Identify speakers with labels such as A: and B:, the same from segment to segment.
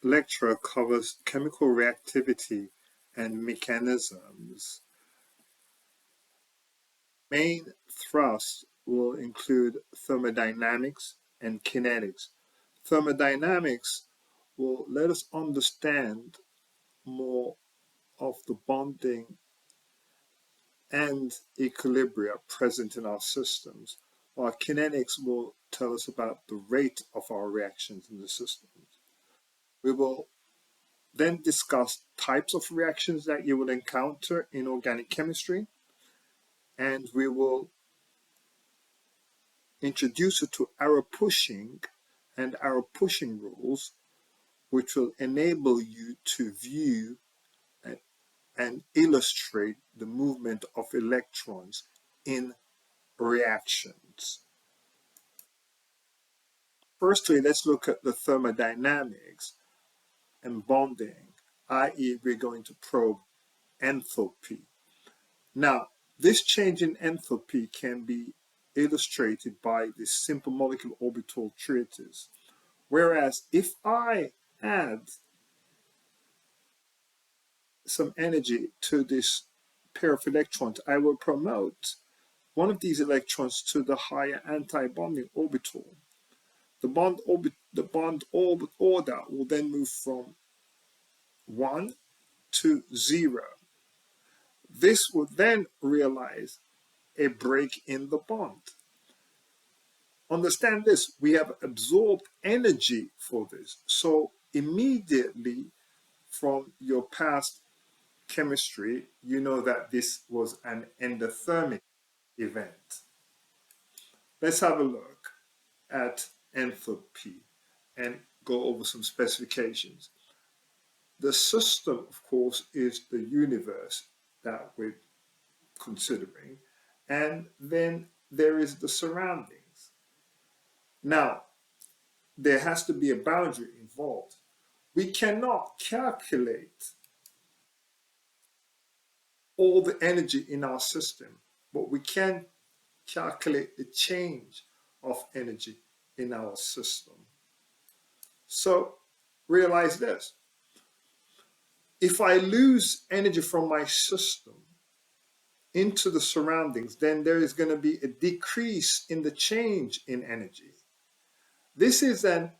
A: lecture covers chemical reactivity and mechanisms. Main thrust will include thermodynamics and kinetics. Thermodynamics will let us understand more of the bonding and equilibria present in our systems, while kinetics will tell us about the rate of our reactions in the systems. We will then discuss types of reactions that you will encounter in organic chemistry, and we will introduce you to arrow pushing and arrow pushing rules, which will enable you to view and illustrate the movement of electrons in reactions. Firstly, let's look at the thermodynamics and bonding, i.e. we're going to probe enthalpy. Now, this change in enthalpy can be illustrated by this simple molecular orbital treatise. Whereas if I add some energy to this pair of electrons, I will promote one of these electrons to the higher anti-bonding orbital. The bond orbit order will then move from 1 to 0. This will then realize a break in the bond. Understand this, we have absorbed energy for this. So immediately from your past chemistry, you know that this was an endothermic event. Let's have a look at enthalpy and go over some specifications. The system, of course, is the universe that we're considering, and then there is the surroundings. Now, there has to be a boundary involved. We cannot calculate all the energy in our system, but we can calculate the change of energy in our system. So realize this. If I lose energy from my system into the surroundings, then there is going to be a decrease in the change in energy. This is an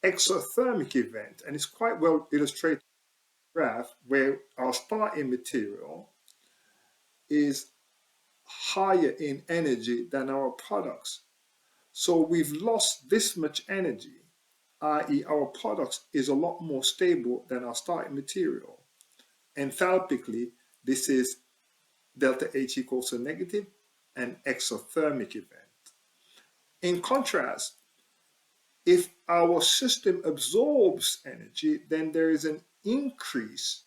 A: exothermic event, and it's quite well illustrated in the graph where our starting material is higher in energy than our products. So we've lost this much energy, i.e. our products is a lot more stable than our starting material. Enthalpically, this is delta H equals to negative, an exothermic event. In contrast, if our system absorbs energy, then there is an increase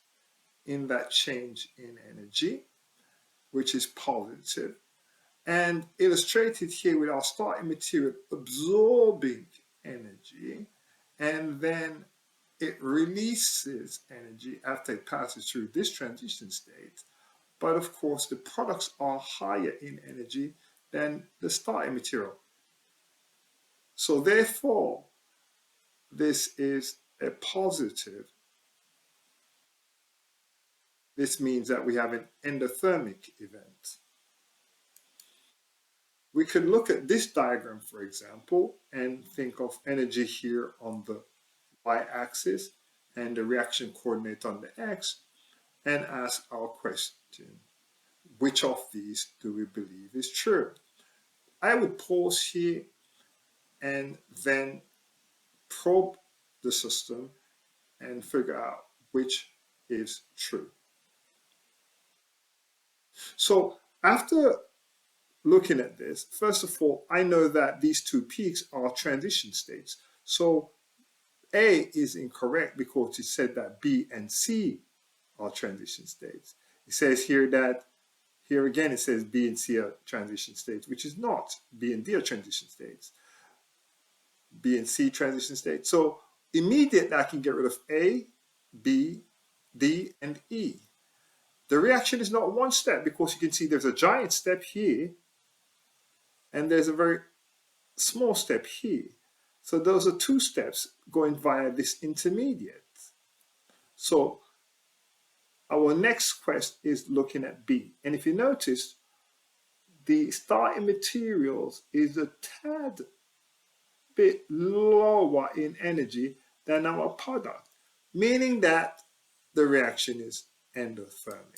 A: in that change in energy, which is positive, and illustrated here with our starting material absorbing energy, and then it releases energy after it passes through this transition state. But of course, the products are higher in energy than the starting material. So therefore, this is a positive. This means that we have an endothermic event. We could look at this diagram, for example, and think of energy here on the y-axis and the reaction coordinate on the x, and ask our question, which of these do we believe is true? I would pause here and then probe the system and figure out which is true. So after looking at this, first of all, I know that these two peaks are transition states. So A is incorrect because it said that B and C are transition states. It says here that, here again it says B and C are transition states, which is not. B and D are transition states. B and C transition states. So immediately I can get rid of A, B, D, and E. The reaction is not one step because you can see there's a giant step here and there's a very small step here. So those are two steps going via this intermediate. So our next quest is looking at B. And if you notice, the starting materials is a tad bit lower in energy than our product, meaning that the reaction is endothermic.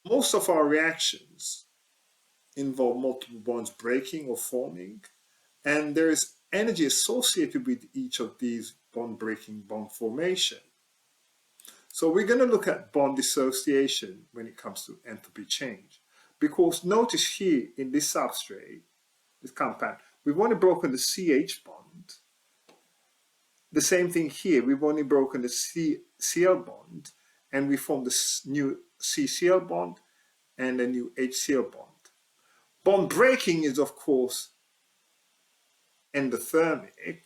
A: Most of our reactions involve multiple bonds breaking or forming, and there is energy associated with each of these bond breaking, bond formation. So we're going to look at bond dissociation when it comes to enthalpy change. Because notice here in this substrate, this compound, we've only broken the CH bond. The same thing here, we've only broken the CCl bond, and we formed the new CCl bond and a new HCl bond. Bond breaking is, of course, endothermic.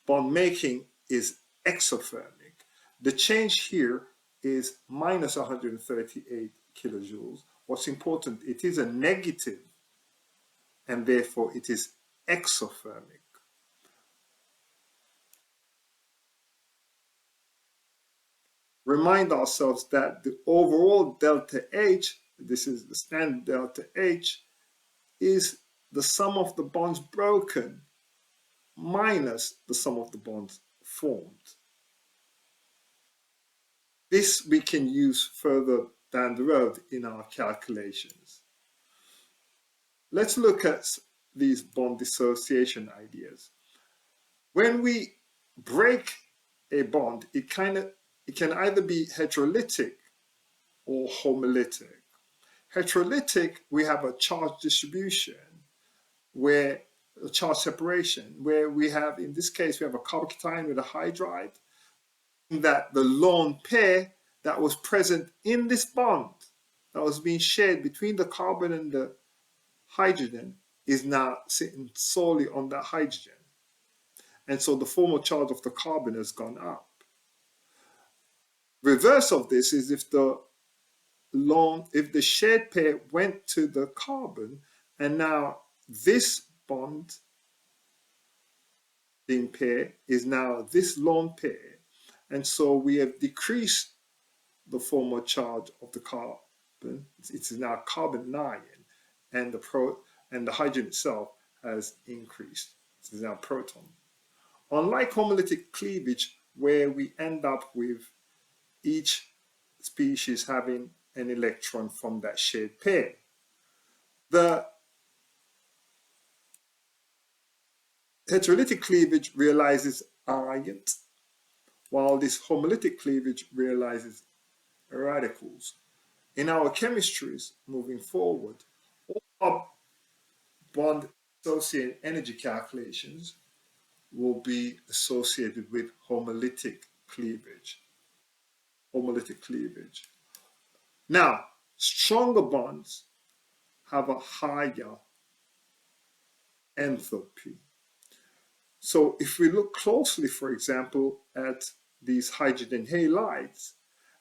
A: Bond making is exothermic. The change here is minus 138 kilojoules. What's important, it is a negative, and therefore it is exothermic. Remind ourselves that the overall delta H, this is the standard delta H, is the sum of the bonds broken minus the sum of the bonds formed. This we can use further down the road in our calculations. Let's look at these bond dissociation ideas. When we break a bond, it can either be heterolytic or homolytic. Heterolytic, we have a charge distribution, where a charge separation, where we have, in this case, we have a carbocation with a hydride, that the lone pair that was present in this bond that was being shared between the carbon and the hydrogen is now sitting solely on that hydrogen. And so the formal charge of the carbon has gone up. Reverse of this is if the shared pair went to the carbon, and now this bond being pair is now this lone pair, and so we have decreased the formal charge of the carbon. It's now carbon 9, and the hydrogen itself has increased. It's now proton. Unlike homolytic cleavage, where we end up with each species having an electron from that shared pair, the heterolytic cleavage realizes ions, while this homolytic cleavage realizes radicals. In our chemistries moving forward, all our bond associated energy calculations will be associated with homolytic cleavage. Homolytic cleavage. Now, stronger bonds have a higher enthalpy. So if we look closely, for example, at these hydrogen halides,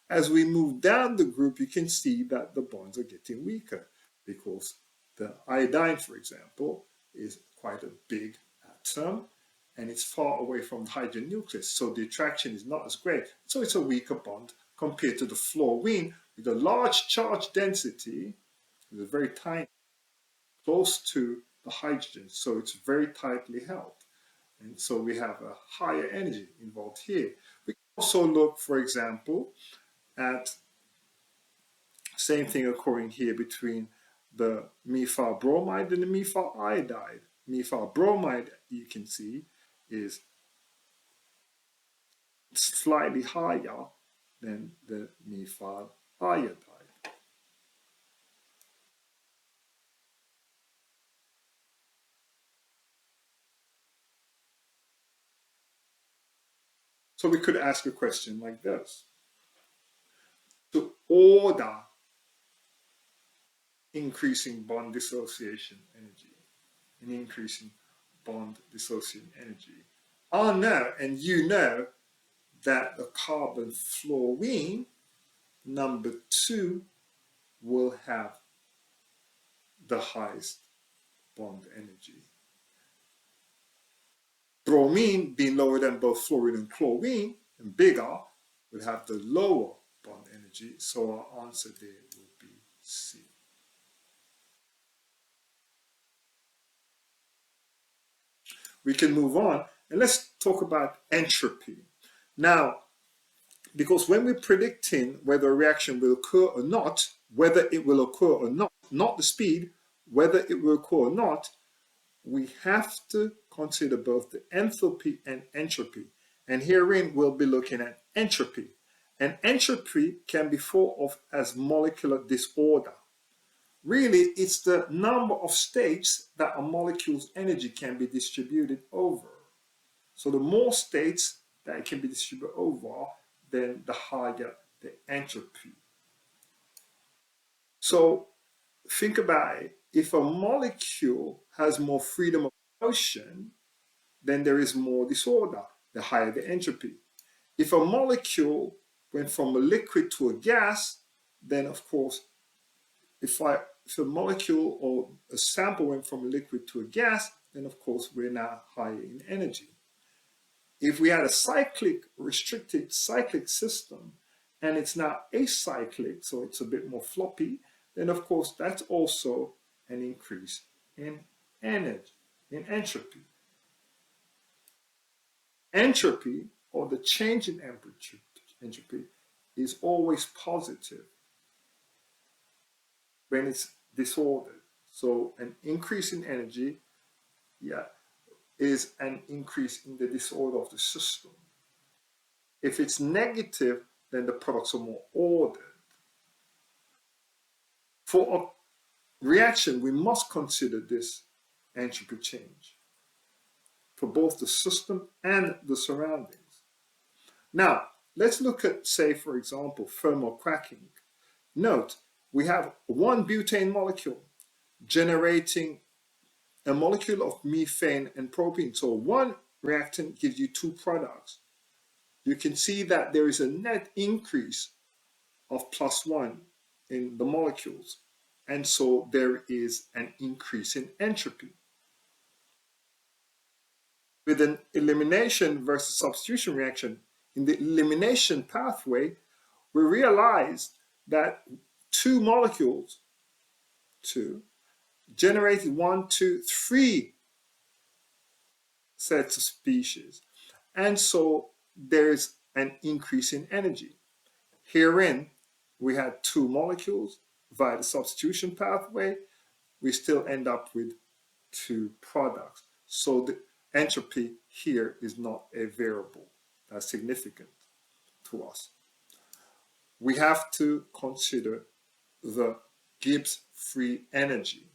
A: as we move down the group, you can see that the bonds are getting weaker, because the iodine, for example, is quite a big atom, and it's far away from the hydrogen nucleus, so the attraction is not as great. So it's a weaker bond compared to the fluorine with a large charge density, it's very tiny, close to the hydrogen, so it's very tightly held. And so we have a higher energy involved here. We can also look, for example, at same thing occurring here between the methyl bromide and the methyl iodide. Methyl bromide, you can see, is slightly higher than the methyl iodide. So we could ask a question like this. To order increasing bond dissociation energy and increasing bond dissociating energy, I know, and you know, that the carbon fluorine number 2 will have the highest bond energy. Bromine being lower than both fluorine and chlorine and bigger would have the lower bond energy. So our answer there would be C. We can move on and let's talk about entropy. Now, because when we're predicting whether a reaction will occur or not, whether it will occur or not the speed, whether it will occur or not, we have to consider both the enthalpy and entropy. And herein we'll be looking at entropy. And entropy can be thought of as molecular disorder. Really, it's the number of states that a molecule's energy can be distributed over. So the more states that it can be distributed over, then the higher the entropy. So think about it. If a molecule has more freedom of motion, then there is more disorder, the higher the entropy. If a molecule went from a liquid to a gas, then of course, if a molecule or a sample went from a liquid to a gas, then of course we're now higher in energy. If we had a cyclic, restricted cyclic system, and it's now acyclic, so it's a bit more floppy, then of course that's also an increase in energy, in entropy. Entropy, or the change in entropy, is always positive when it's disordered. So an increase in energy, is an increase in the disorder of the system. If it's negative, then the products are more ordered. For a reaction, we must consider this entropy change for both the system and the surroundings. Now, let's look at, say, for example, thermal cracking. Note, we have one butane molecule generating a molecule of methane and propane. So one reactant gives you two products. You can see that there is a net increase of +1 in the molecules. And so there is an increase in entropy. With an elimination versus substitution reaction, in the elimination pathway, we realized that two molecules, generated 1, 2, 3 sets of species. And so there is an increase in energy. Herein, we had two molecules via the substitution pathway. We still end up with two products. So the entropy here is not a variable that's significant to us. We have to consider the Gibbs free energy.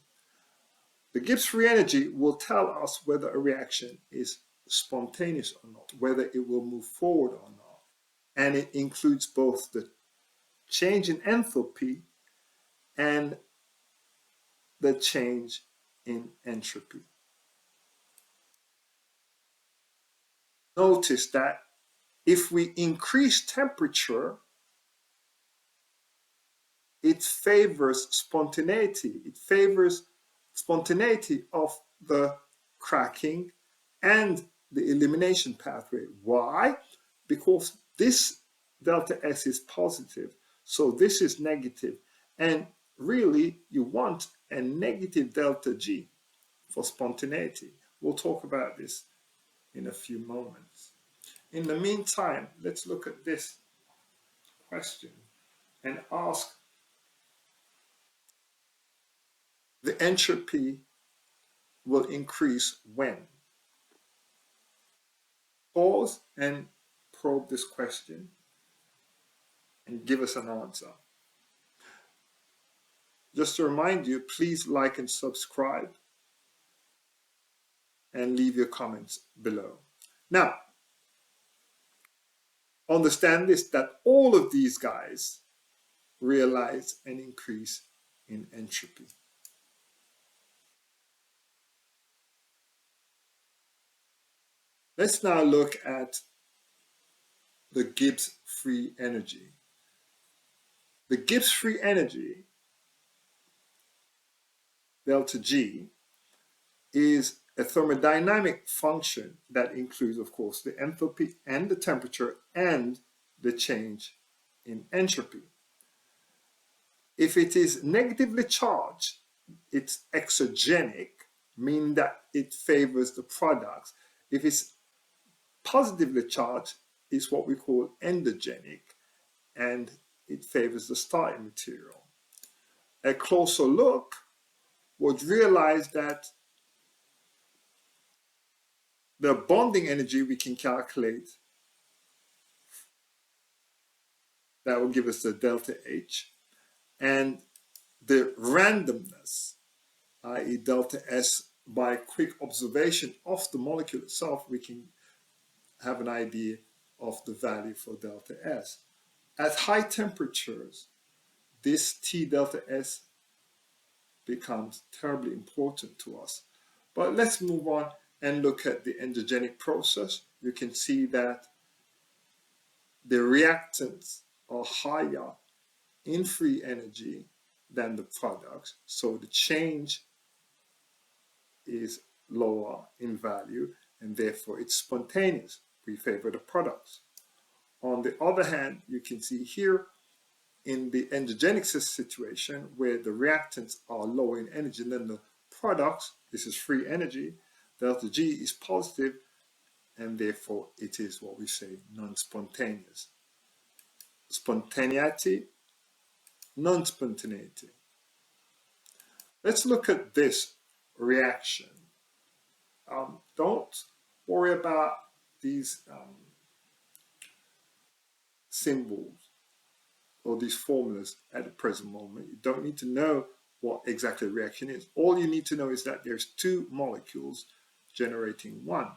A: The Gibbs free energy will tell us whether a reaction is spontaneous or not, whether it will move forward or not. And it includes both the change in enthalpy and the change in entropy. Notice that if we increase temperature, it favors spontaneity. It favors spontaneity of the cracking and the elimination pathway. Why? Because this delta S is positive, so this is negative. And really, you want a negative delta G for spontaneity. We'll talk about this in a few moments. In the meantime, let's look at this question and ask the entropy will increase when? Pause and probe this question and give us an answer. Just to remind you, please like and subscribe and leave your comments below. Now, understand this, that all of these guys realize an increase in entropy. Let's now look at the Gibbs free energy. The Gibbs free energy, delta G, is a thermodynamic function that includes, of course, the enthalpy and the temperature and the change in entropy. If it is negatively charged, it's exergenic, meaning that it favors the products. If it's positively charged, it's what we call endogenic, and it favors the starting material. A closer look would realize that the bonding energy we can calculate, that will give us the delta H, and the randomness, i.e. delta S, by quick observation of the molecule itself, we can have an idea of the value for delta S. At high temperatures, this T delta S becomes terribly important to us. But let's move on and look at the endogenic process. You can see that the reactants are higher in free energy than the products, so the change is lower in value, and therefore it's spontaneous. We favor the products. On the other hand, you can see here in the endogenic situation where the reactants are lower in energy than the products, this is free energy, delta G is positive, and therefore it is what we say non-spontaneous. Spontaneity, non-spontaneity. Let's look at this reaction. Don't worry about these symbols or these formulas at the present moment. You don't need to know what exactly the reaction is. All you need to know is that there's two molecules generating one.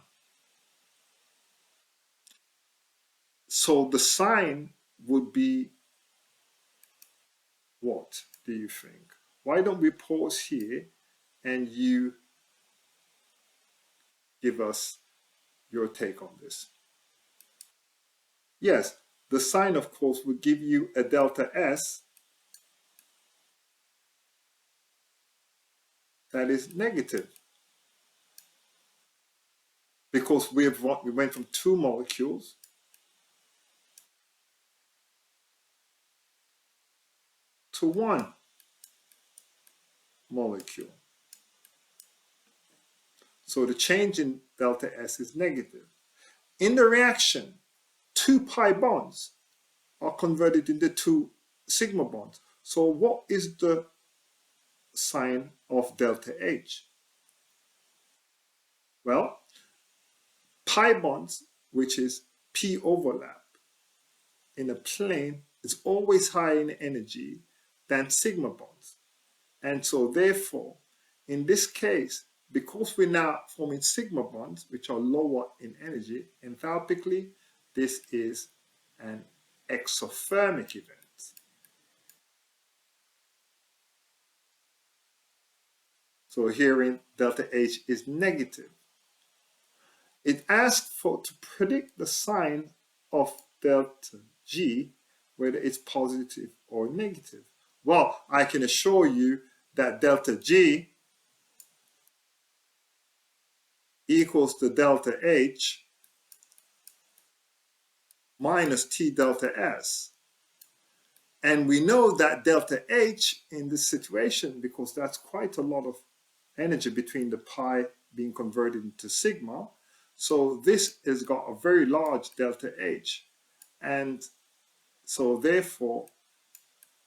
A: So the sign would be what, do you think? Why don't we pause here and you give us your take on this? Yes, the sign, of course, would give you a delta S that is negative, because we went from two molecules to one molecule. So the change in delta S is negative. In the reaction, two pi bonds are converted into two sigma bonds. So what is the sign of delta H? Well, pi bonds, which is p overlap in a plane, is always higher in energy than sigma bonds. And so therefore, in this case, because we're now forming sigma bonds, which are lower in energy, enthalpically, this is an exothermic event. So herein, delta H is negative. It asks to predict the sign of delta G, whether it's positive or negative. Well, I can assure you that delta G equals the delta H minus T delta S. And we know that delta H in this situation, because that's quite a lot of energy between the pi being converted into sigma, so this has got a very large delta H. And so therefore,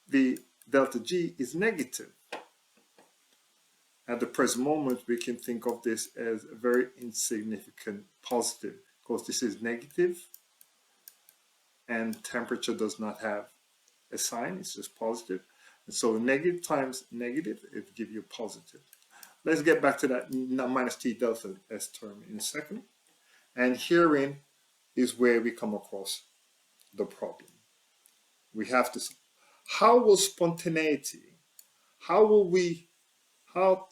A: the delta G is negative. At the present moment, we can think of this as a very insignificant positive, because this is negative, and temperature does not have a sign, it's just positive. And so negative times negative, it will give you positive. Let's get back to that minus T delta S term in a second. And herein is where we come across the problem. We have to, how will spontaneity, how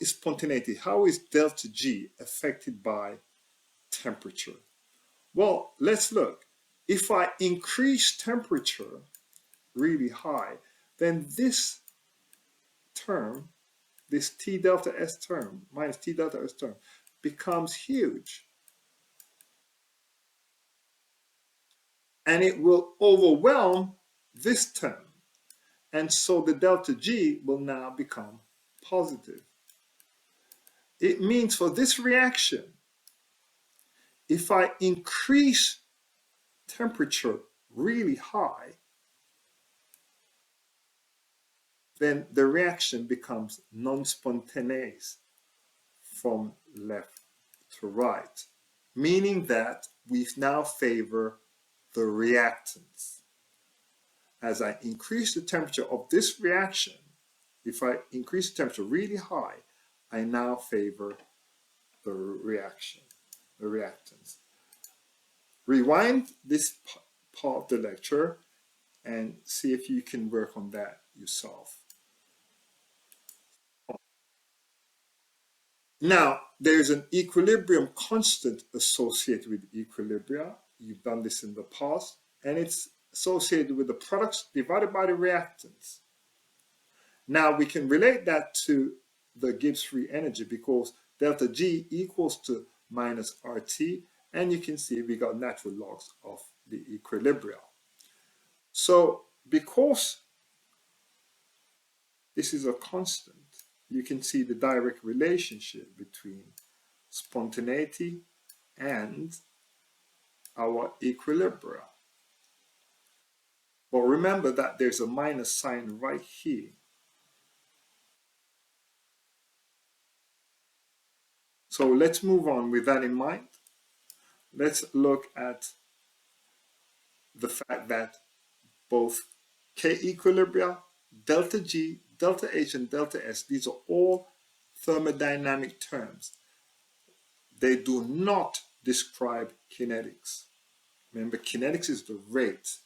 A: is spontaneity, how is delta G affected by temperature? Well, let's look. If I increase temperature really high, then this term, this T delta S term, minus T delta S term, becomes huge. And it will overwhelm this term. And so the delta G will now become positive. It means for this reaction, if I increase temperature really high, then the reaction becomes non-spontaneous from left to right, meaning that we now favor the reactants. As I increase the temperature of this reaction, if I increase the temperature really high, I now favor the reactants. Rewind this part of the lecture and see if you can work on that yourself. Now, there's an equilibrium constant associated with equilibria. You've done this in the past, and it's associated with the products divided by the reactants. Now, we can relate that to the Gibbs free energy because delta G equals to minus RT, and you can see we got natural logs of the equilibria. So, because this is a constant, you can see the direct relationship between spontaneity and our equilibria. But remember that there's a minus sign right here. So let's move on with that in mind. Let's look at the fact that both K equilibria, delta G, delta H, and delta S, these are all thermodynamic terms. They do not describe kinetics. Remember, kinetics is the rate.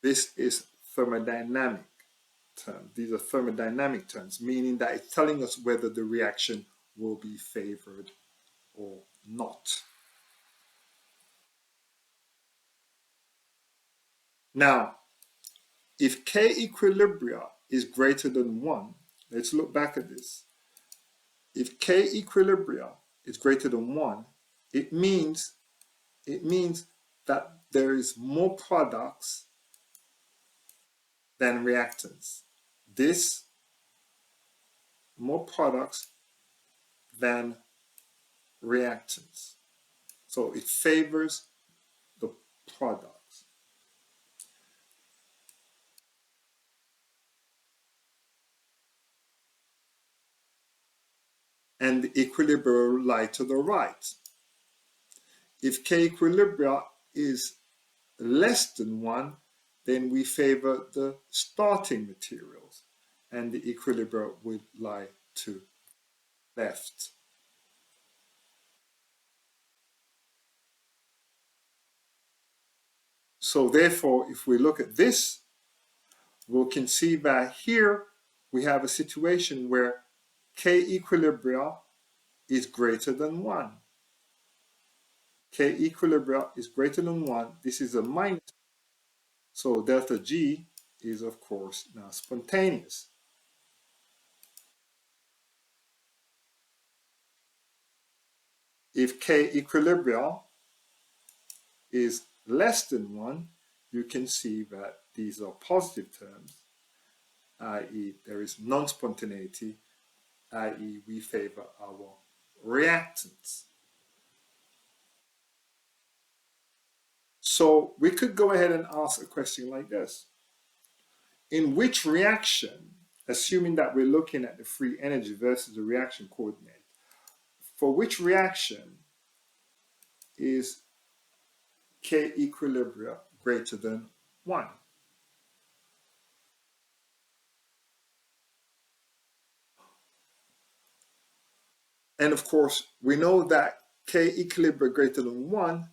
A: This is thermodynamic terms. These are thermodynamic terms, meaning that it's telling us whether the reaction will be favored or not. Now, if K equilibria is greater than 1, let's look back at this. If K equilibria is greater than 1, it means that there is more products than reactants. This, more products than reactants. So it favors the products. And the equilibria lie to the right. If K equilibria is less than 1, then we favor the starting materials, and the equilibria would lie to left. So therefore, if we look at this, we can see that here we have a situation where K equilibria is greater than 1. K equilibria is greater than 1. This is a minus. So delta G is, of course, now spontaneous. If K equilibria is less than 1, you can see that these are positive terms, i.e. there is non-spontaneity, i.e. we favor our reactants. So we could go ahead and ask a question like this. In which reaction, assuming that we're looking at the free energy versus the reaction coordinate, for which reaction is K equilibria greater than 1? And of course, we know that K equilibria greater than 1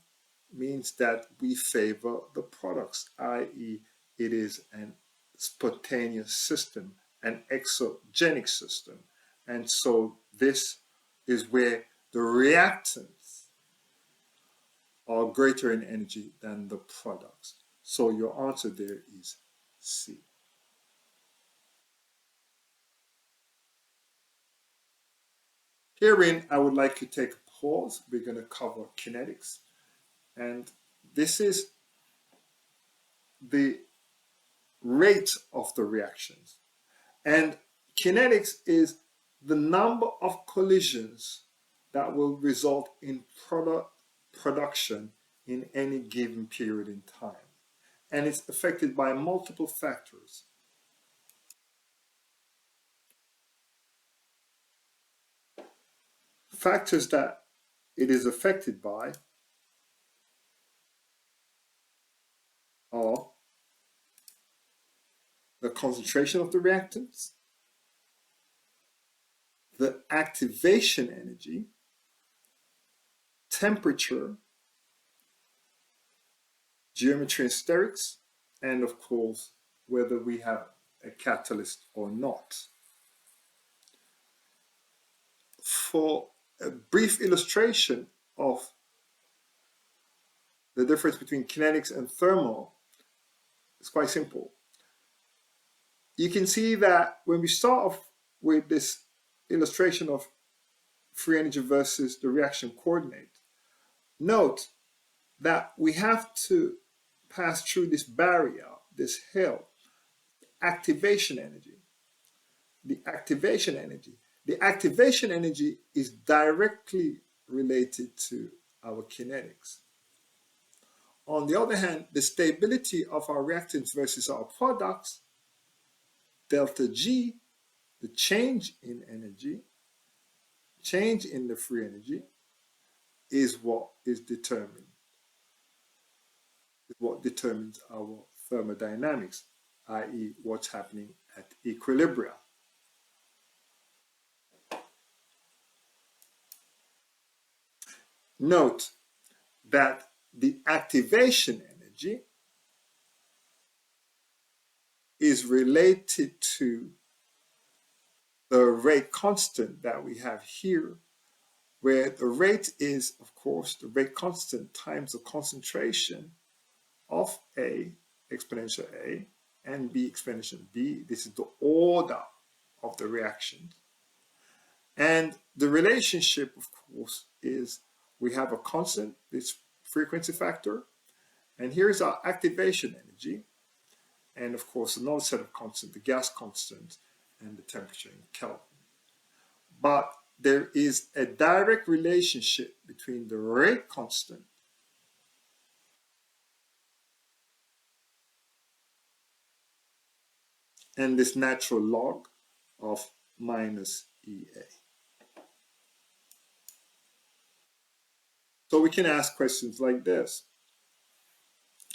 A: means that we favor the products, i.e. it is an spontaneous system, an exogenic system. And so this is where the reactants are greater in energy than the products. So your answer there is C. Herein, I would like to take a pause. We're going to cover kinetics. And this is the rate of the reactions. And kinetics is the number of collisions that will result in production in any given period in time. And it's affected by multiple factors. Factors that it is affected by are the concentration of the reactants, the activation energy, temperature, geometry and sterics, and of course, whether we have a catalyst or not. For a brief illustration of the difference between kinetics and thermal, it's quite simple. You can see that when we start off with this illustration of free energy versus the reaction coordinate, note that we have to pass through this barrier, this hill, activation energy. The activation energy. The activation energy is directly related to our kinetics. On the other hand, the stability of our reactants versus our products, delta G, the change in energy, change in the free energy, is what is determined. Is what determines our thermodynamics, i.e. what's happening at equilibrium. Note that the activation energy is related to the rate constant that we have here, where the rate is, of course, the rate constant times the concentration of A exponential A and B exponential B. This is the order of the reaction. And the relationship, of course, is we have a constant, this frequency factor, and here's our activation energy, and of course another set of constants, the gas constant and the temperature in Kelvin. But there is a direct relationship between the rate constant and this natural log of minus EA. So we can ask questions like this.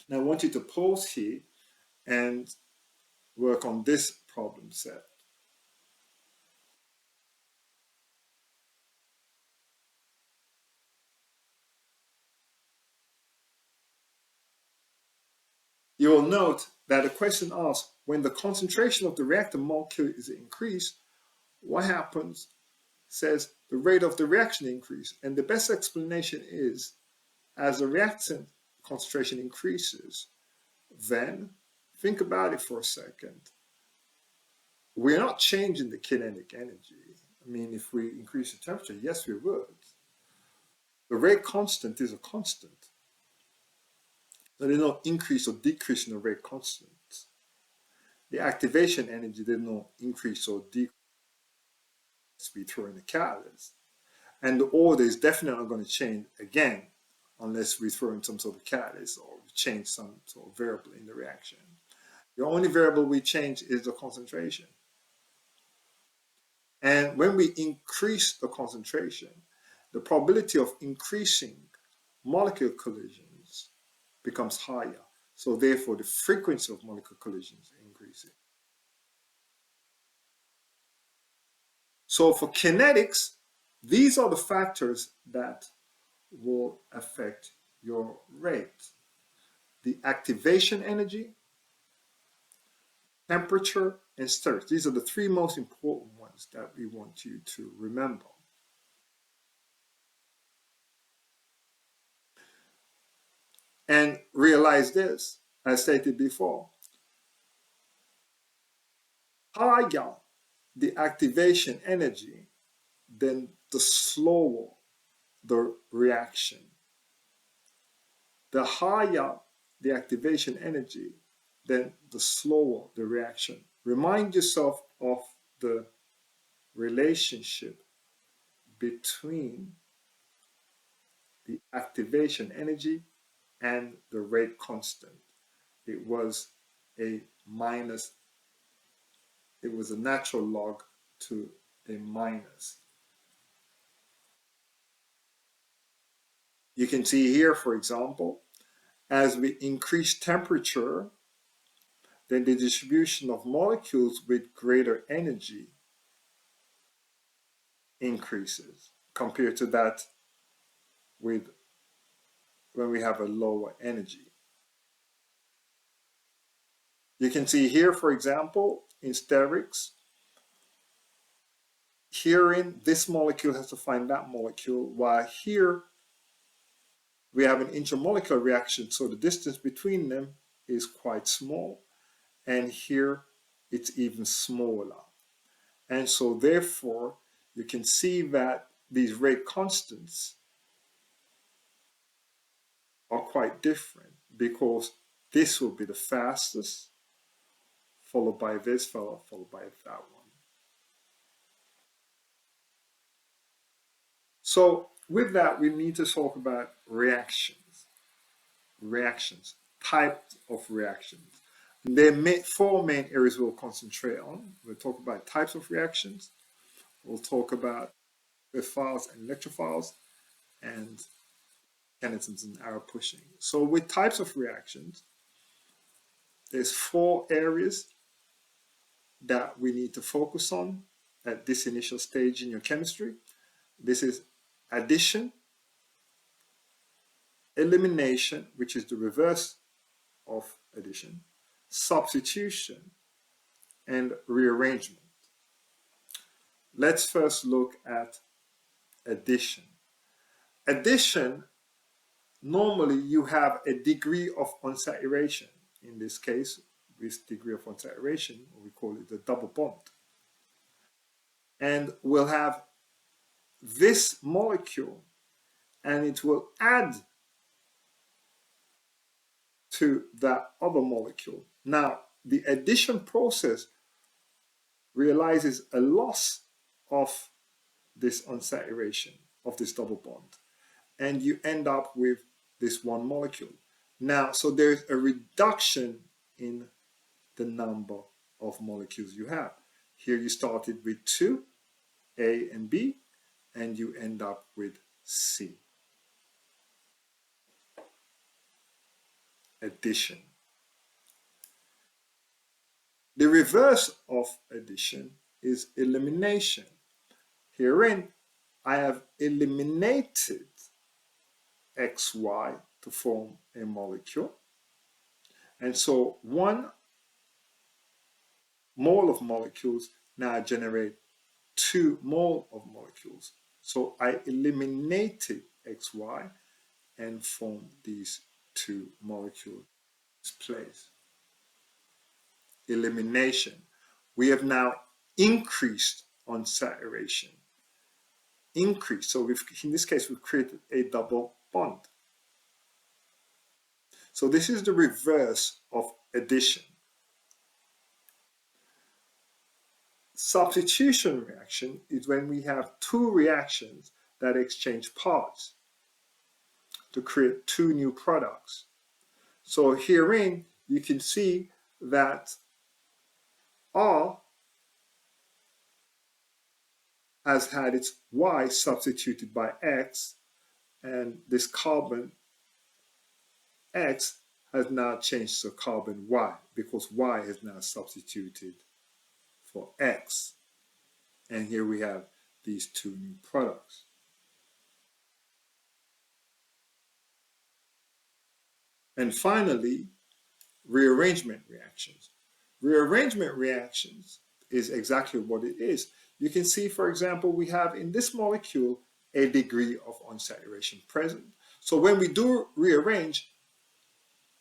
A: Now I want you to pause here and work on this problem set. You will note that the question asks, when the concentration of the reactant molecule is increased, what happens? Says the rate of the reaction increase. And the best explanation is, as the reactant concentration increases, then think about it for a second. We're not changing the kinetic energy. I mean, if we increase the temperature, yes, we would. The rate constant is a constant. So there's no increase or decrease in the rate constant. The activation energy, there's no increase or decrease. We throw in the catalyst. And the order is definitely not going to change again unless we throw in some sort of catalyst or change some sort of variable in the reaction. The only variable we change is the concentration. And when we increase the concentration, the probability of increasing molecular collisions becomes higher. So therefore, the frequency of molecular collisions increases. So for kinetics, these are the factors that will affect your rate. The activation energy, temperature, and sterics. These are the three most important ones that we want you to remember. And realize this, as stated before, higher the activation energy, then the slower the reaction. The higher the activation energy, then the slower the reaction. Remind yourself of the relationship between the activation energy and the rate constant. It was a minus, it was a natural log to a minus. You can see here, for example, as we increase temperature, then the distribution of molecules with greater energy increases compared to that with when we have a lower energy. You can see here, for example, in sterics, herein this molecule has to find that molecule, while here we have an intermolecular reaction, so the distance between them is quite small, and here it's even smaller. And so therefore, you can see that these rate constants are quite different, because this will be the fastest, followed by this fellow, followed by that one. So with that, we need to talk about reactions. Reactions, types of reactions. There are four main areas we'll concentrate on. We'll talk about types of reactions. We'll talk about Nucleophiles and Electrophiles, and kinetics and arrow pushing. So with types of reactions, there's four areas that we need to focus on at this initial stage in your chemistry. This is addition, elimination, which is the reverse of addition, substitution, and rearrangement. Let's first look at addition. Addition, normally you have a degree of unsaturation. In this case, this degree of unsaturation, we call it the double bond. And we'll have this molecule, and it will add to that other molecule. Now, the addition process realizes a loss of this unsaturation, of this double bond, and you end up with this one molecule. Now, so there's a reduction in the number of molecules you have. Here you started with 2, A and B, and you end up with C. Addition. The reverse of addition is elimination. Herein, I have eliminated XY to form a molecule. And so 1 mole of molecules now generate 2 mole of molecules. So I eliminated XY and formed these 2 molecules in place. Elimination. We have now increased unsaturation. Increase. So in this case, we've created a double bond. So this is the reverse of addition. Substitution reaction is when we have 2 reactions that exchange parts to create 2 new products. So herein, you can see that R has had its Y substituted by X, and this carbon X has now changed to carbon Y, because Y is now substituted for X. And here we have these 2 new products. And finally, rearrangement reactions. Rearrangement reactions is exactly what it is. You can see, for example, we have in this molecule a degree of unsaturation present. So when we do rearrange,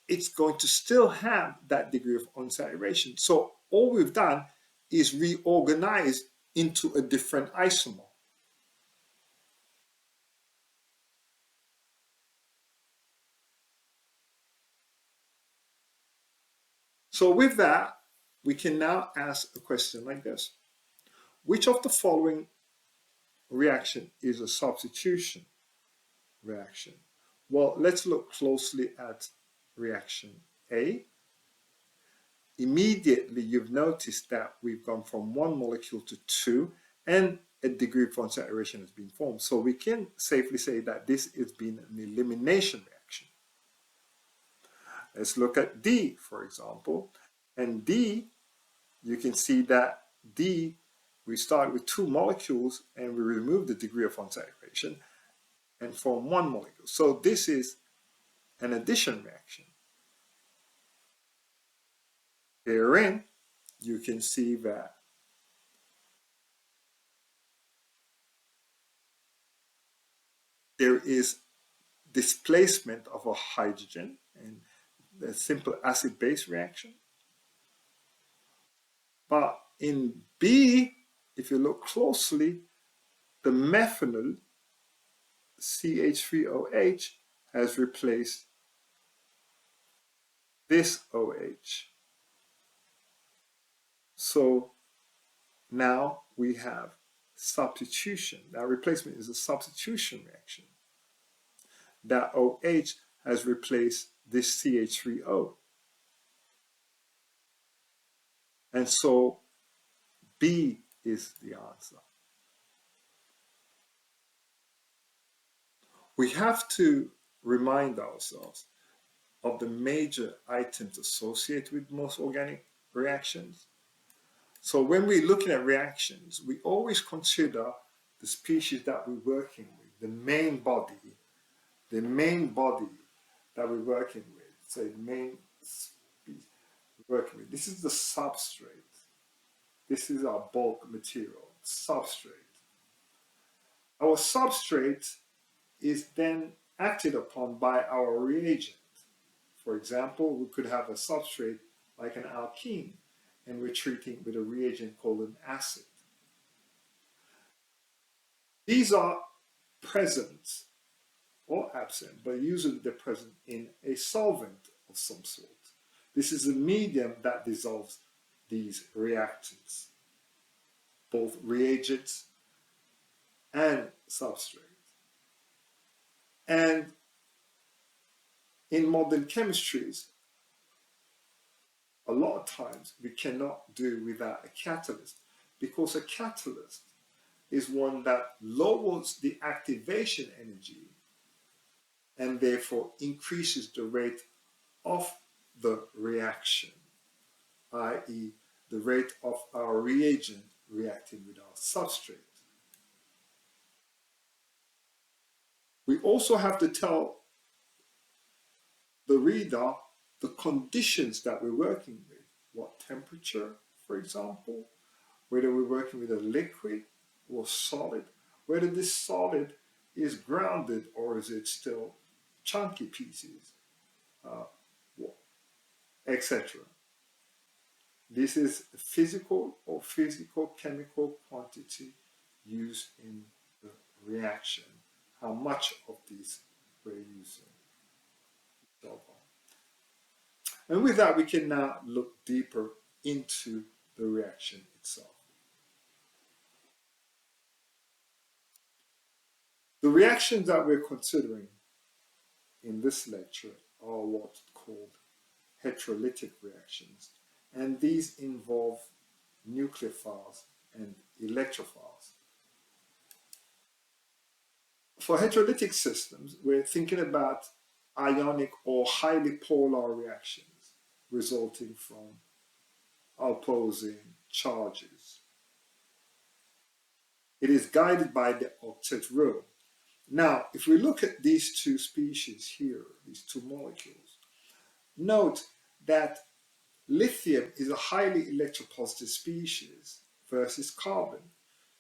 A: it's going to still have that degree of unsaturation. So all we've done is reorganize into a different isomer. So with that, we can now ask a question like this. Which of the following reaction is a substitution reaction? Well, let's look closely at reaction A. Immediately, you've noticed that we've gone from one molecule to two, and a degree of freon saturation has been formed. So we can safely say that this has been an elimination reaction. Let's look at D, for example. And D, you can see that D, we start with two molecules and we remove the degree of freon saturation and form one molecule. So this is an addition reaction. Herein, you can see that there is displacement of a hydrogen in the simple acid-base reaction. But in B, if you look closely, the methanol CH3OH has replaced this OH. So now we have substitution. That replacement is a substitution reaction. That OH has replaced this CH3O. And so B is the answer. We have to remind ourselves of the major items associated with most organic reactions. So when we're looking at reactions, we always consider the species that we're working with, the main body that we're working with. So the main species we're working with. This is the substrate. This is our bulk material, substrate. Our substrate is then acted upon by our reagent. For example, we could have a substrate like an alkene, and we're treating with a reagent called an acid. These are present or absent, but usually they're present in a solvent of some sort. This is a medium that dissolves these reactants, both reagents and substrate. And in modern chemistries, a lot of times we cannot do without a catalyst, because a catalyst is one that lowers the activation energy and therefore increases the rate of the reaction, i.e. the rate of our reagent reacting with our substrate. We also have to tell the reader the conditions that we're working with. What temperature, for example, whether we're working with a liquid or solid, whether this solid is grounded or is it still chunky pieces, etc. This is physical or physical-chemical quantity used in the reaction. How much of these we're using. And with that, we can now look deeper into the reaction itself. The reactions that we're considering in this lecture are what's called heterolytic reactions, and these involve nucleophiles and electrophiles. For heterolytic systems, we're thinking about ionic or highly polar reactions resulting from opposing charges. It is guided by the octet rule. Now, if we look at these two species here, these two molecules, note that lithium is a highly electropositive species versus carbon.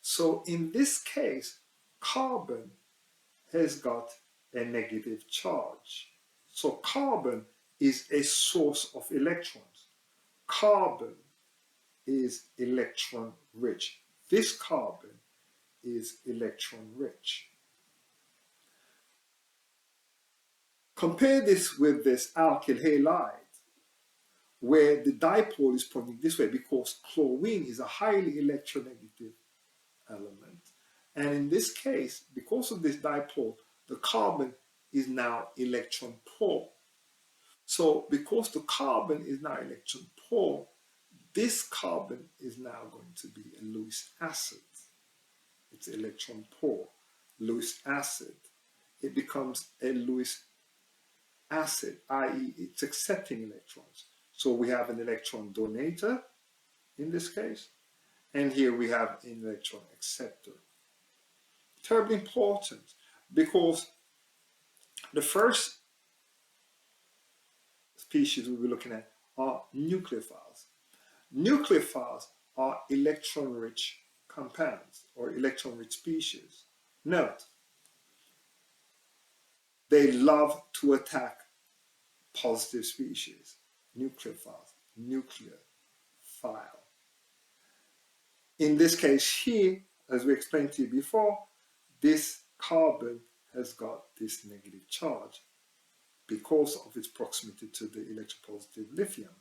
A: So in this case, carbon has got a negative charge. So carbon is a source of electrons. Carbon is electron rich. This carbon is electron rich. Compare this with this alkyl halide. where the dipole is pointing this way because chlorine is a highly electronegative element. And in this case, because of this dipole, the carbon is now electron poor. So because the carbon is now electron poor, this carbon is now going to be a Lewis acid. It's electron poor, Lewis acid. It becomes a Lewis acid, i.e. it's accepting electrons. So we have an electron donator in this case, and here we have an electron acceptor. Terribly important because the first species we'll be looking at are nucleophiles. Nucleophiles are electron-rich compounds or electron-rich species. Note, they love to attack positive species, nucleophiles, nucleophile. In this case here, as we explained to you before, this carbon has got this negative charge because of its proximity to the electropositive lithium.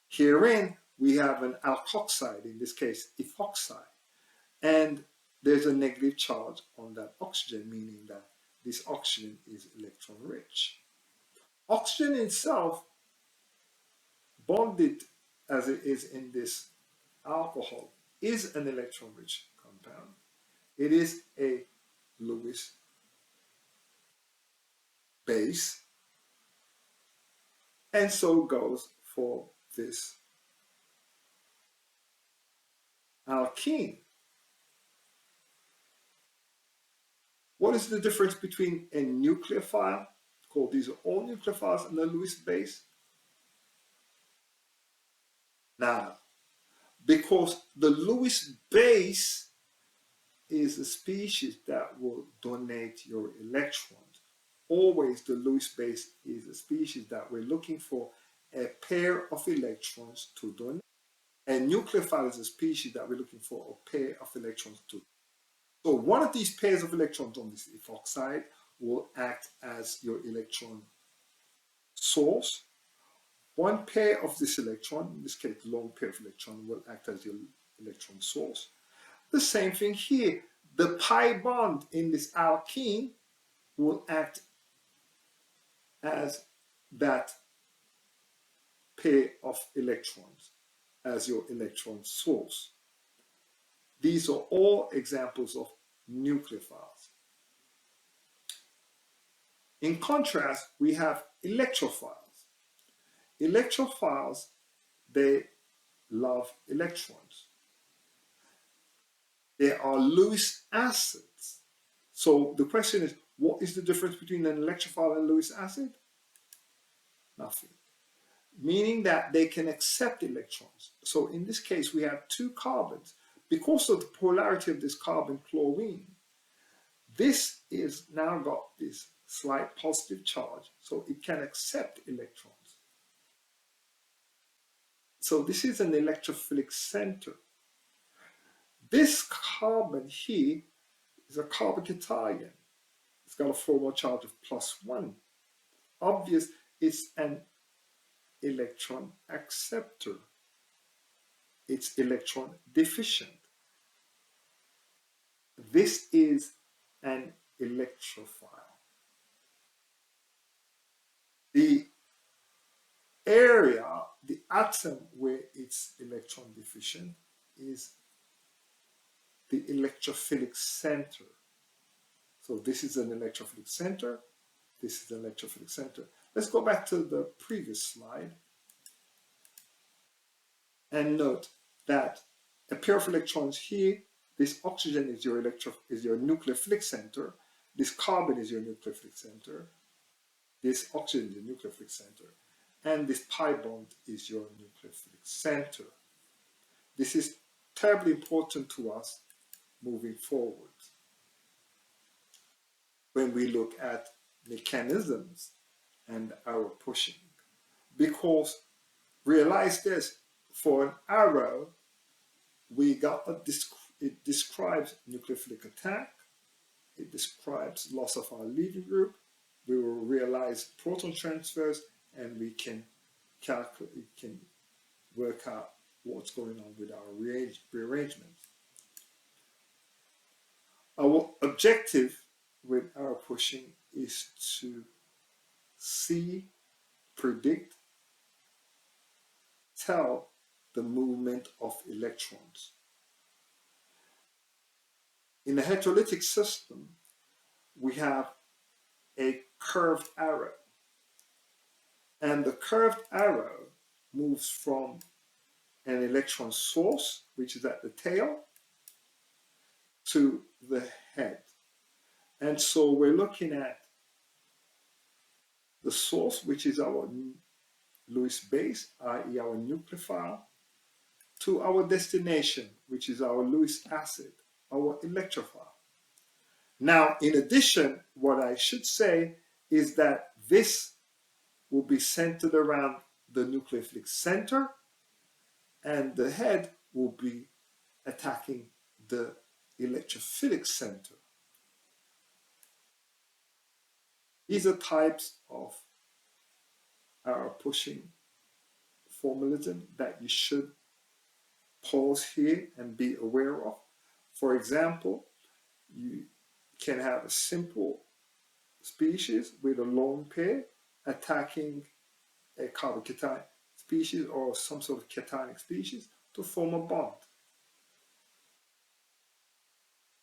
A: Herein, we have an alkoxide, in this case ethoxide, and there's a negative charge on that oxygen, meaning that this oxygen is electron rich. Oxygen itself, bonded as it is in this alcohol, is an electron rich compound. It is a Lewis base, and so goes for this alkene. What is the difference between a nucleophile, called these are all nucleophiles, and a Lewis base? Nada. Because the Lewis base is a species that will donate your electrons. Always the Lewis base is a species that we're looking for a pair of electrons to donate. And nucleophile is a species that we're looking for a pair of electrons to. So one of these pairs of electrons on this ethoxide will act as your electron source. One pair of this electron, in this case the lone pair of electron, will act as your electron source. The same thing here. The pi bond in this alkene will act as that pair of electrons as your electron source. These are all examples of nucleophiles. In contrast, we have electrophiles. Electrophiles, they love electrons. They are Lewis acids. So the question is, what is the difference between an electrophile and a Lewis acid? Nothing. Meaning that they can accept electrons. So in this case, we have two carbons. Because of the polarity of this carbon, chlorine, this is now got this slight positive charge, so it can accept electrons. So this is an electrophilic center. This carbon here is a carbocation. It's got a formal charge of +1. Obvious, it's an electron acceptor. It's electron deficient. This is an electrophile. The area, the atom where it's electron deficient is the electrophilic center. So this is an electrophilic center. This is an electrophilic center. Let's go back to the previous slide and note that a pair of electrons here, this oxygen is your nucleophilic center, this carbon is your nucleophilic center, this oxygen is your nucleophilic center, and this pi bond is your nucleophilic center. This is terribly important to us moving forward when we look at mechanisms and arrow pushing. Because realize this, for an arrow, it describes nucleophilic attack, it describes loss of our leaving group, we will realize proton transfers, and we can calculate, it can work out what's going on with our rearrangement. Our objective with arrow pushing is to see, predict, tell the movement of electrons. In a heterolytic system, we have a curved arrow, and the curved arrow moves from an electron source, which is at the tail, to the head. And so we're looking at the source, which is our Lewis base, i.e. our nucleophile, to our destination, which is our Lewis acid, our electrophile. Now, in addition, what I should say is that this will be centered around the nucleophilic center, and the head will be attacking the electrophilic center. These are types of arrow pushing formalism that you should pause here and be aware of. For example, you can have a simple species with a lone pair attacking a carbocationic species or some sort of cationic species to form a bond.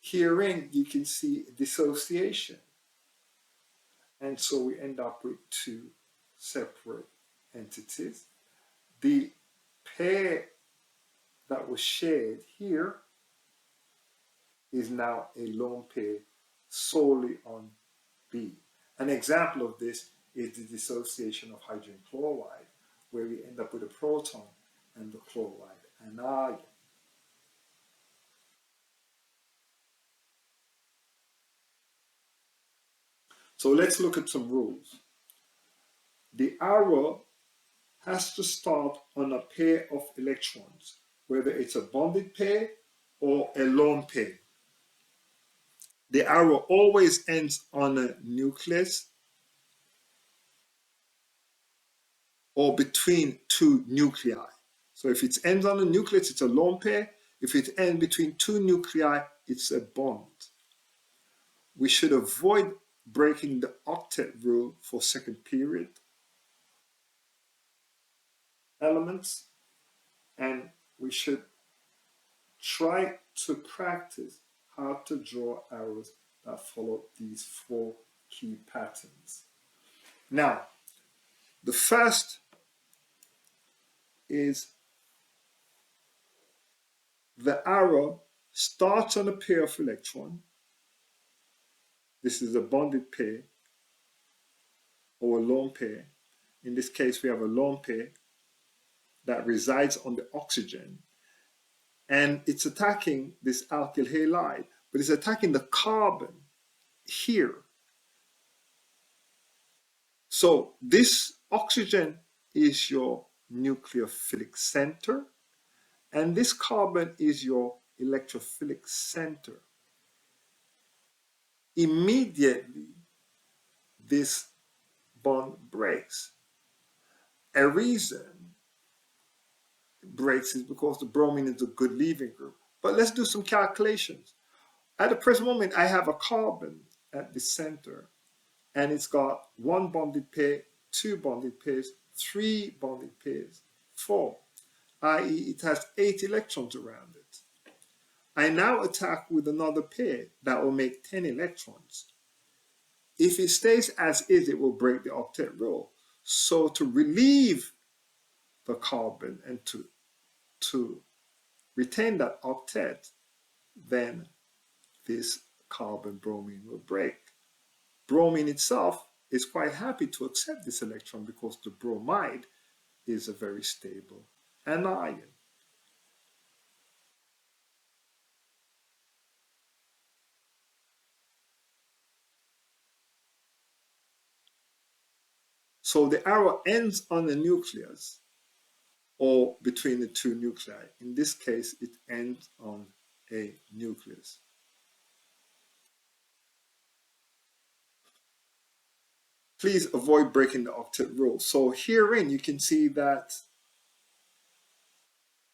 A: Herein, you can see dissociation. And so we end up with two separate entities. The pair that was shared here is now a lone pair solely on B. An example of this is the dissociation of hydrogen chloride, where we end up with a proton and the chloride anion. So let's look at some rules. The arrow has to start on a pair of electrons, whether it's a bonded pair or a lone pair. The arrow always ends on a nucleus or between two nuclei. So if it ends on a nucleus, it's a lone pair. If it ends between two nuclei, it's a bond. We should avoid breaking the octet rule for second period elements, and we should try to practice how to draw arrows that follow these four key patterns. Now, the first is the arrow starts on a pair of electrons. This is a bonded pair or a lone pair. In this case, we have a lone pair that resides on the oxygen, and it's attacking this alkyl halide, but it's attacking the carbon here. So this oxygen is your nucleophilic center, and this carbon is your electrophilic center. Immediately, this bond breaks. A reason it breaks is because the bromine is a good leaving group. But let's do some calculations. At the present moment, I have a carbon at the center, and it's got one bonded pair, two bonded pairs, three bonded pairs, four, i.e. it has 8 electrons around it. I now attack with another pair that will make 10 electrons. If it stays as is, it will break the octet rule. So to relieve the carbon and to retain that octet, then this carbon-bromine will break. Bromine itself is quite happy to accept this electron because the bromide is a very stable anion. So the arrow ends on the nucleus or between the two nuclei. In this case, it ends on a nucleus. please avoid breaking the octet rule. So herein you can see that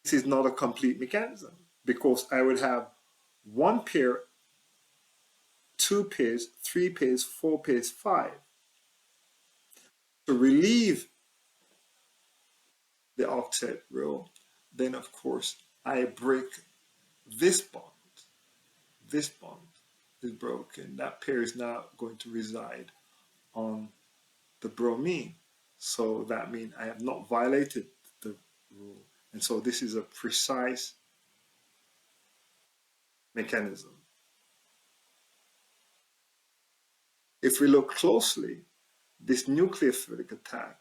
A: this is not a complete mechanism, because I would have one pair, two pairs, three pairs, four pairs, five. To relieve the octet rule, then of course I break this bond. This bond is broken. That pair is now going to reside on the bromine. So that means I have not violated the rule. And so this is a precise mechanism. If we look closely, this nucleophilic attack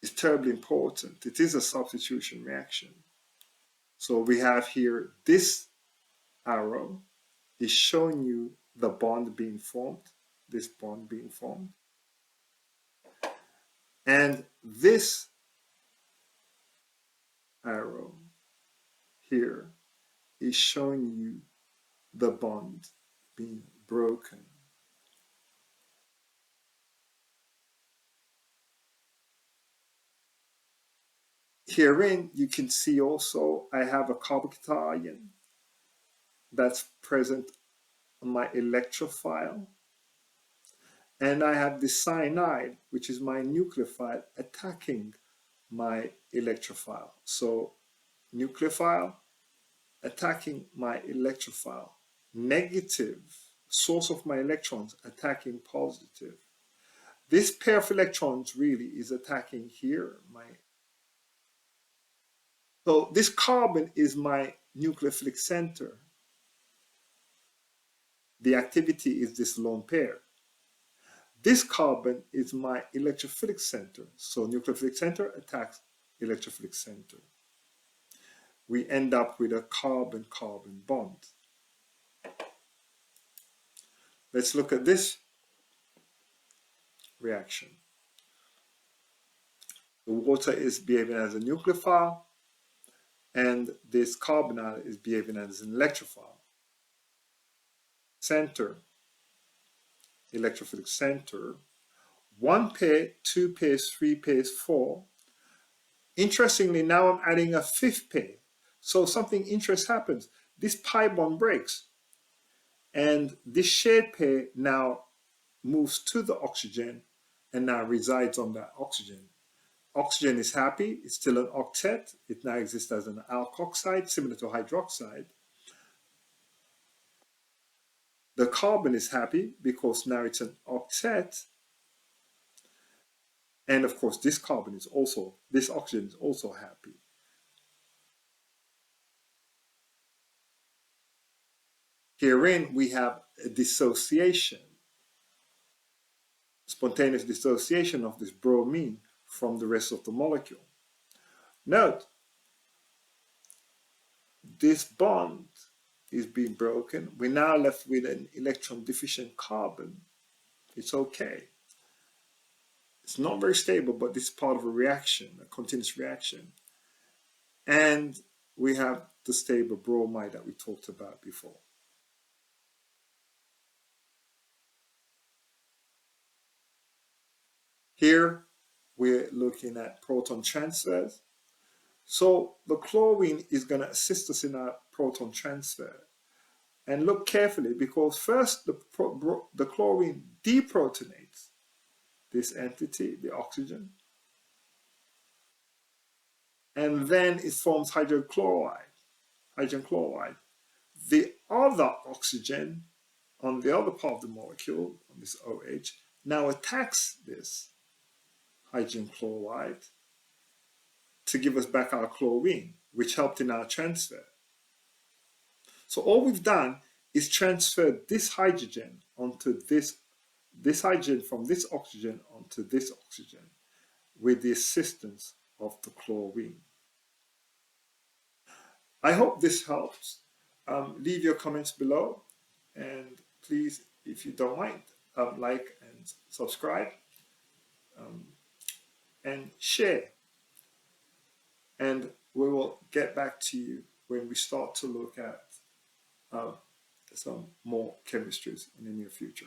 A: is terribly important. It is a substitution reaction. So we have here this arrow is showing you the bond being formed, this bond being formed. And this arrow here is showing you the bond being broken. Herein, you can see also I have a carbocation that's present on my electrophile. And I have the cyanide, which is my nucleophile, attacking my electrophile. So nucleophile attacking my electrophile. Negative, source of my electrons attacking positive. This pair of electrons really is attacking here. So this carbon is my nucleophilic center. The activity is this lone pair. This carbon is my electrophilic center. So nucleophilic center attacks electrophilic center. We end up with a carbon-carbon bond. Let's look at this reaction. The water is behaving as a nucleophile, and this carbonyl is behaving as an electrophile. Center, electrophilic center, one pair, two pairs, three pairs, four. Interestingly, now I'm adding a fifth pair. So something interesting happens. This pi bond breaks, and this shared pair now moves to the oxygen and now resides on that oxygen. Oxygen is happy, it's still an octet, it now exists as an alkoxide, similar to hydroxide. The carbon is happy because now it's an octet. And of course, this carbon is also, this oxygen is also happy. Herein, we have a dissociation, spontaneous dissociation of this bromine from the rest of the molecule. Note, this bond is being broken. We're now left with an electron deficient carbon. It's okay. It's not very stable, but this is part of a reaction, a continuous reaction. And we have the stable bromide that we talked about before. Here, we're looking at proton transfers. So the chlorine is going to assist us in our proton transfer. And look carefully, because first the chlorine deprotonates this entity, the oxygen, and then it forms hydrogen chloride. The other oxygen on the other part of the molecule, on this OH, now attacks this hydrogen chloride to give us back our chlorine, which helped in our transfer. So all we've done is transfer this hydrogen onto this hydrogen from this oxygen onto this oxygen with the assistance of the chlorine. I hope this helps. Leave your comments below, and please, if you don't mind, like and subscribe and share. And we will get back to you when we start to look at some more chemistries in the near future.